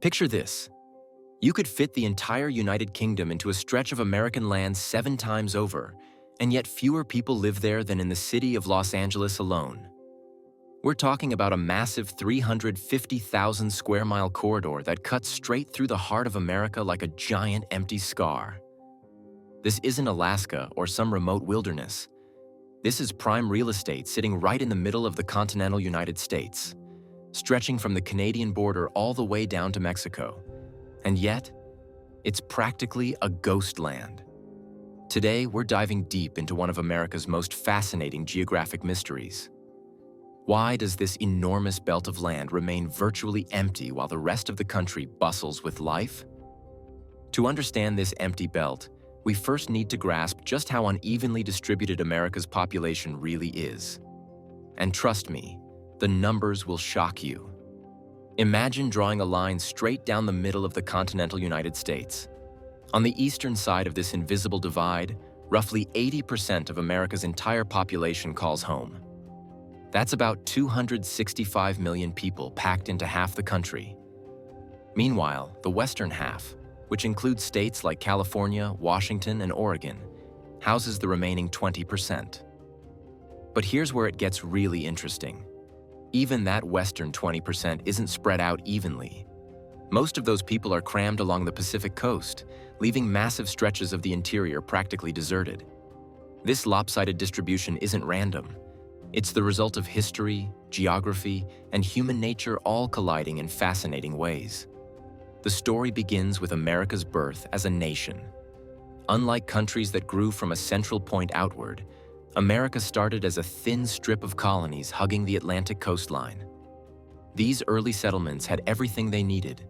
Picture this. You could fit the entire United Kingdom into a stretch of American land 7 times over, and yet fewer people live there than in the city of Los Angeles alone. We're talking about a massive 350,000 square mile corridor that cuts straight through the heart of America like a giant empty scar. This isn't Alaska or some remote wilderness. This is prime real estate sitting right in the middle of the continental United States, stretching from the Canadian border all the way down to Mexico. And yet, it's practically a ghost land. Today, we're diving deep into one of America's most fascinating geographic mysteries. Why does this enormous belt of land remain virtually empty while the rest of the country bustles with life? To understand this empty belt, we first need to grasp just how unevenly distributed America's population really is. And trust me, the numbers will shock you. Imagine drawing a line straight down the middle of the continental United States. On the eastern side of this invisible divide, roughly 80% of America's entire population calls home. That's about 265 million people packed into half the country. Meanwhile, the western half, which includes states like California, Washington, and Oregon, houses the remaining 20%. But here's where it gets really interesting. Even that western 20% isn't spread out evenly. Most of those people are crammed along the Pacific coast, leaving massive stretches of the interior practically deserted. This lopsided distribution isn't random. It's the result of history, geography, and human nature all colliding in fascinating ways. The story begins with America's birth as a nation. Unlike countries that grew from a central point outward, America started as a thin strip of colonies hugging the Atlantic coastline. These early settlements had everything they needed: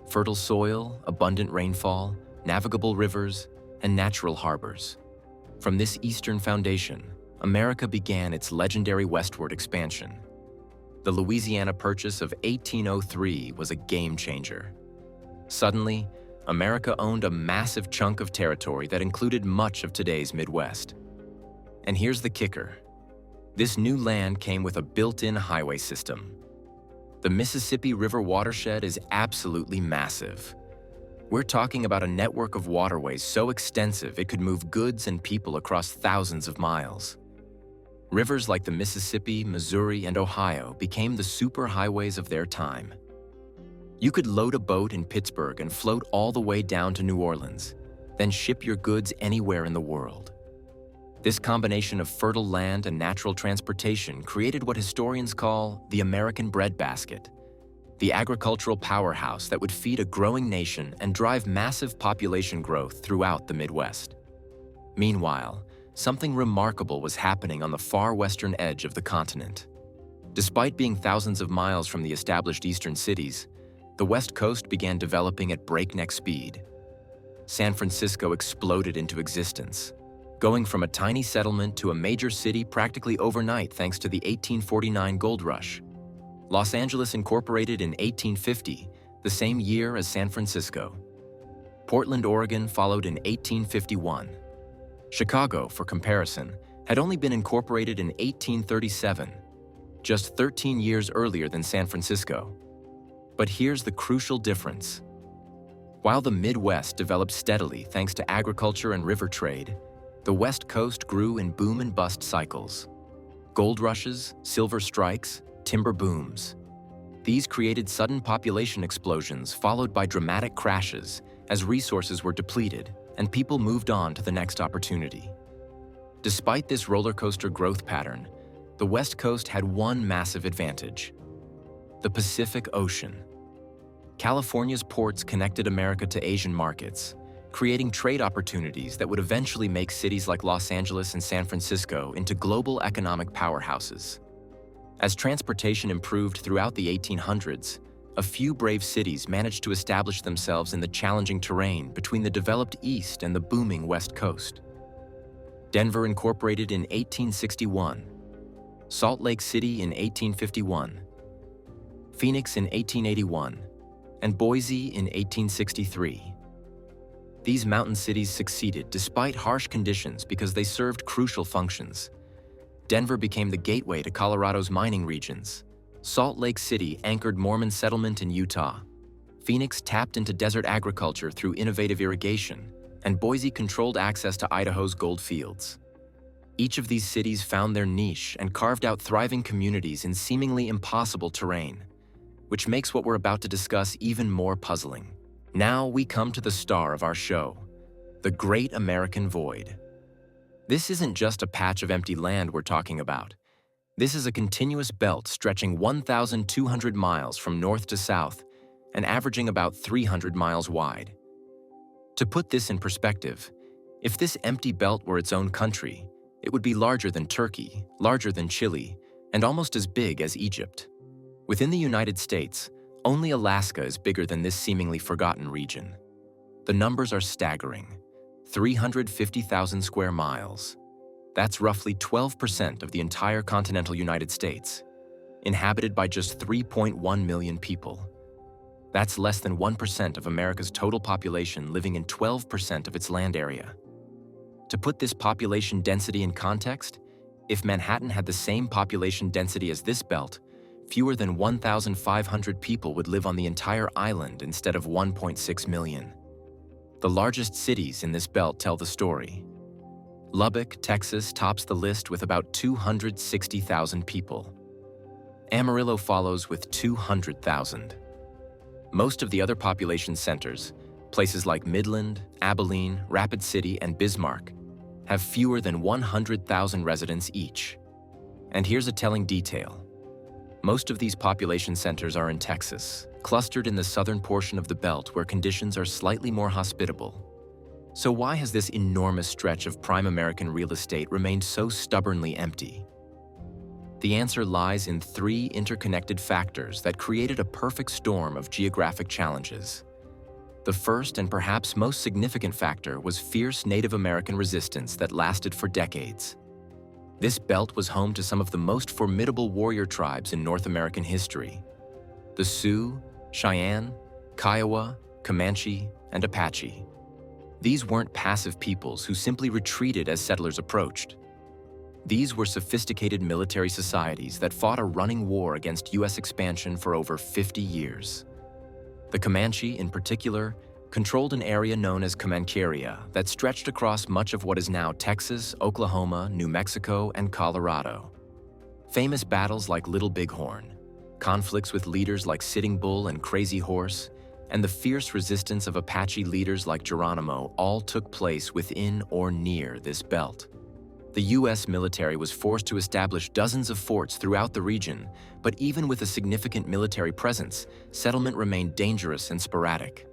fertile soil, abundant rainfall, navigable rivers, and natural harbors. From this eastern foundation, America began its legendary westward expansion. The Louisiana Purchase of 1803 was a game changer. Suddenly, America owned a massive chunk of territory that included much of today's Midwest. And here's the kicker. This new land came with a built-in highway system. The Mississippi River watershed is absolutely massive. We're talking about a network of waterways so extensive it could move goods and people across thousands of miles. Rivers like the Mississippi, Missouri, and Ohio became the superhighways of their time. You could load a boat in Pittsburgh and float all the way down to New Orleans, then ship your goods anywhere in the world. This combination of fertile land and natural transportation created what historians call the American breadbasket, the agricultural powerhouse that would feed a growing nation and drive massive population growth throughout the Midwest. Meanwhile, something remarkable was happening on the far western edge of the continent. Despite being thousands of miles from the established eastern cities, the West Coast began developing at breakneck speed. San Francisco exploded into existence, going from a tiny settlement to a major city practically overnight thanks to the 1849 gold rush. Los Angeles incorporated in 1850, the same year as San Francisco. Portland, Oregon followed in 1851. Chicago, for comparison, had only been incorporated in 1837, just 13 years earlier than San Francisco. But here's the crucial difference. While the Midwest developed steadily thanks to agriculture and river trade, the West Coast grew in boom and bust cycles. Gold rushes, silver strikes, timber booms. These created sudden population explosions followed by dramatic crashes as resources were depleted and people moved on to the next opportunity. Despite this roller coaster growth pattern, the West Coast had one massive advantage: the Pacific Ocean. California's ports connected America to Asian markets, creating trade opportunities that would eventually make cities like Los Angeles and San Francisco into global economic powerhouses. As transportation improved throughout the 1800s, a few brave cities managed to establish themselves in the challenging terrain between the developed East and the booming West Coast. Denver incorporated in 1861, Salt Lake City in 1851, Phoenix in 1881, and Boise in 1863. These mountain cities succeeded despite harsh conditions because they served crucial functions. Denver became the gateway to Colorado's mining regions. Salt Lake City anchored Mormon settlement in Utah. Phoenix tapped into desert agriculture through innovative irrigation, and Boise controlled access to Idaho's gold fields. Each of these cities found their niche and carved out thriving communities in seemingly impossible terrain, which makes what we're about to discuss even more puzzling. Now we come to the star of our show, the Great American Void. This isn't just a patch of empty land we're talking about. This is a continuous belt stretching 1,200 miles from north to south and averaging about 300 miles wide. To put this in perspective, if this empty belt were its own country, it would be larger than Turkey, larger than Chile, and almost as big as Egypt. Within the United States, only Alaska is bigger than this seemingly forgotten region. The numbers are staggering: 350,000 square miles. That's roughly 12% of the entire continental United States, inhabited by just 3.1 million people. That's less than 1% of America's total population living in 12% of its land area. To put this population density in context, if Manhattan had the same population density as this belt, fewer than 1,500 people would live on the entire island instead of 1.6 million. The largest cities in this belt tell the story. Lubbock, Texas tops the list with about 260,000 people. Amarillo follows with 200,000. Most of the other population centers, places like Midland, Abilene, Rapid City, and Bismarck, have fewer than 100,000 residents each. And here's a telling detail. Most of these population centers are in Texas, clustered in the southern portion of the belt where conditions are slightly more hospitable. So why has this enormous stretch of prime American real estate remained so stubbornly empty? The answer lies in three interconnected factors that created a perfect storm of geographic challenges. The first and perhaps most significant factor was fierce Native American resistance that lasted for decades. This belt was home to some of the most formidable warrior tribes in North American history: the Sioux, Cheyenne, Kiowa, Comanche, and Apache. These weren't passive peoples who simply retreated as settlers approached. These were sophisticated military societies that fought a running war against U.S. expansion for over 50 years. The Comanche, in particular, controlled an area known as Comancheria that stretched across much of what is now Texas, Oklahoma, New Mexico, and Colorado. Famous battles like Little Bighorn, conflicts with leaders like Sitting Bull and Crazy Horse, and the fierce resistance of Apache leaders like Geronimo all took place within or near this belt. The U.S. military was forced to establish dozens of forts throughout the region, but even with a significant military presence, settlement remained dangerous and sporadic.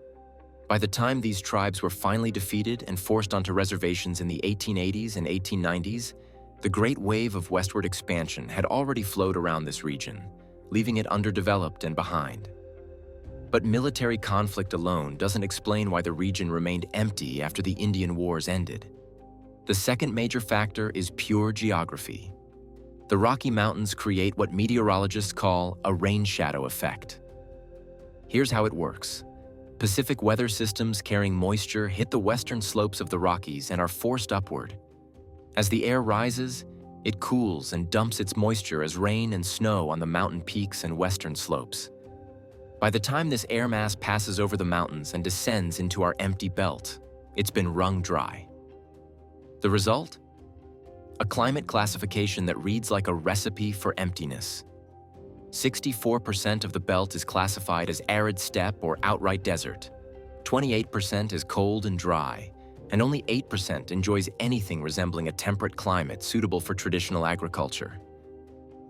By the time these tribes were finally defeated and forced onto reservations in the 1880s and 1890s, the great wave of westward expansion had already flowed around this region, leaving it underdeveloped and behind. But military conflict alone doesn't explain why the region remained empty after the Indian Wars ended. The second major factor is pure geography. The Rocky Mountains create what meteorologists call a rain shadow effect. Here's how it works. Pacific weather systems carrying moisture hit the western slopes of the Rockies and are forced upward. As the air rises, it cools and dumps its moisture as rain and snow on the mountain peaks and western slopes. By the time this air mass passes over the mountains and descends into our empty belt, it's been wrung dry. The result? A climate classification that reads like a recipe for emptiness. 64% of the belt is classified as arid steppe or outright desert. 28% is cold and dry, and only 8% enjoys anything resembling a temperate climate suitable for traditional agriculture.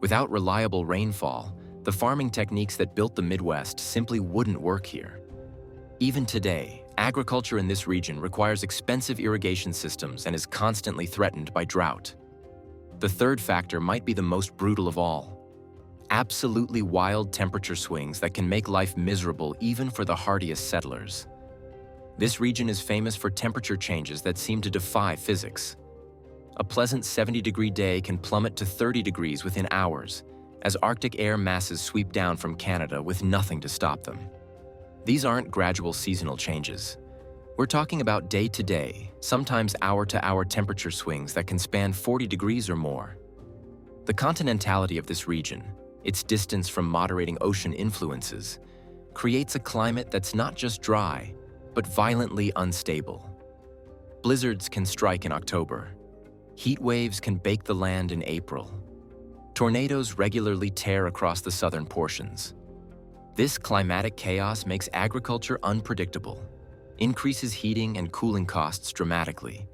Without reliable rainfall, the farming techniques that built the Midwest simply wouldn't work here. Even today, agriculture in this region requires expensive irrigation systems and is constantly threatened by drought. The third factor might be the most brutal of all. Absolutely wild temperature swings that can make life miserable even for the hardiest settlers. This region is famous for temperature changes that seem to defy physics. A pleasant 70-degree day can plummet to 30 degrees within hours, as Arctic air masses sweep down from Canada with nothing to stop them. These aren't gradual seasonal changes. We're talking about day-to-day, sometimes hour-to-hour temperature swings that can span 40 degrees or more. The continentality of this region, its distance from moderating ocean influences, creates a climate that's not just dry, but violently unstable. Blizzards can strike in October. Heat waves can bake the land in April. Tornadoes regularly tear across the southern portions. This climatic chaos makes agriculture unpredictable, increases heating and cooling costs dramatically,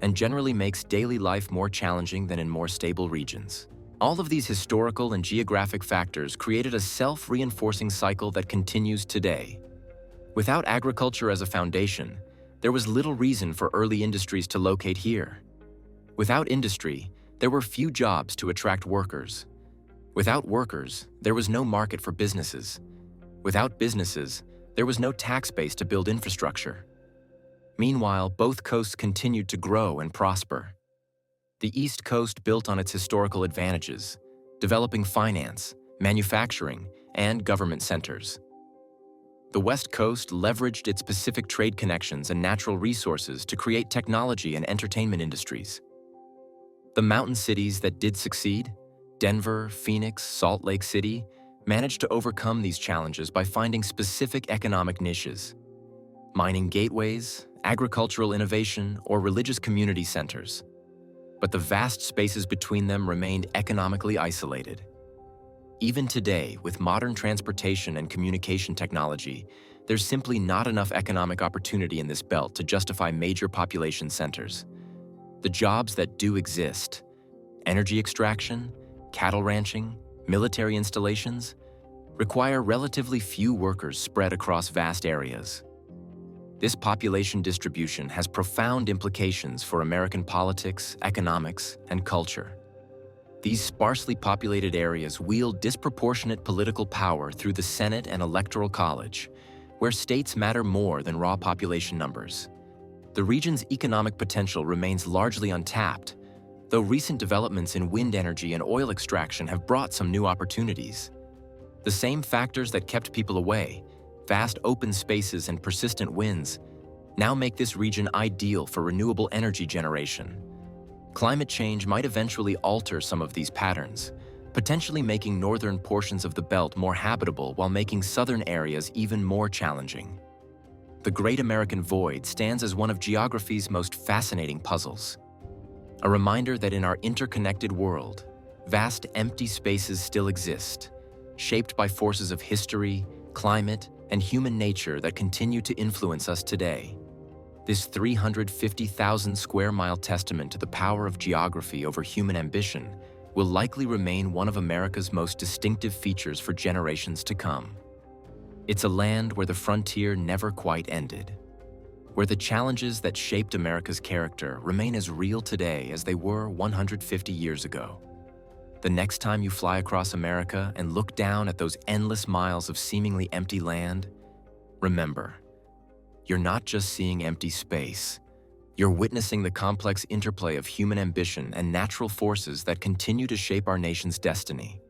and generally makes daily life more challenging than in more stable regions. All of these historical and geographic factors created a self-reinforcing cycle that continues today. Without agriculture as a foundation, there was little reason for early industries to locate here. Without industry, there were few jobs to attract workers. Without workers, there was no market for businesses. Without businesses, there was no tax base to build infrastructure. Meanwhile, both coasts continued to grow and prosper. The East Coast built on its historical advantages, developing finance, manufacturing, and government centers. The West Coast leveraged its Pacific trade connections and natural resources to create technology and entertainment industries. The mountain cities that did succeed, Denver, Phoenix, Salt Lake City, managed to overcome these challenges by finding specific economic niches: mining gateways, agricultural innovation, or religious community centers. But the vast spaces between them remained economically isolated. Even today, with modern transportation and communication technology, there's simply not enough economic opportunity in this belt to justify major population centers. The jobs that do exist, energy extraction, cattle ranching, military installations, require relatively few workers spread across vast areas. This population distribution has profound implications for American politics, economics, and culture. These sparsely populated areas wield disproportionate political power through the Senate and Electoral College, where states matter more than raw population numbers. The region's economic potential remains largely untapped, though recent developments in wind energy and oil extraction have brought some new opportunities. The same factors that kept people away, vast open spaces and persistent winds, now make this region ideal for renewable energy generation. Climate change might eventually alter some of these patterns, potentially making northern portions of the belt more habitable while making southern areas even more challenging. The Great American Void stands as one of geography's most fascinating puzzles. A reminder that in our interconnected world, vast empty spaces still exist, shaped by forces of history, climate, and human nature that continue to influence us today. This 350,000 square mile testament to the power of geography over human ambition will likely remain one of America's most distinctive features for generations to come. It's a land where the frontier never quite ended, where the challenges that shaped America's character remain as real today as they were 150 years ago. The next time you fly across America and look down at those endless miles of seemingly empty land, remember, you're not just seeing empty space. You're witnessing the complex interplay of human ambition and natural forces that continue to shape our nation's destiny.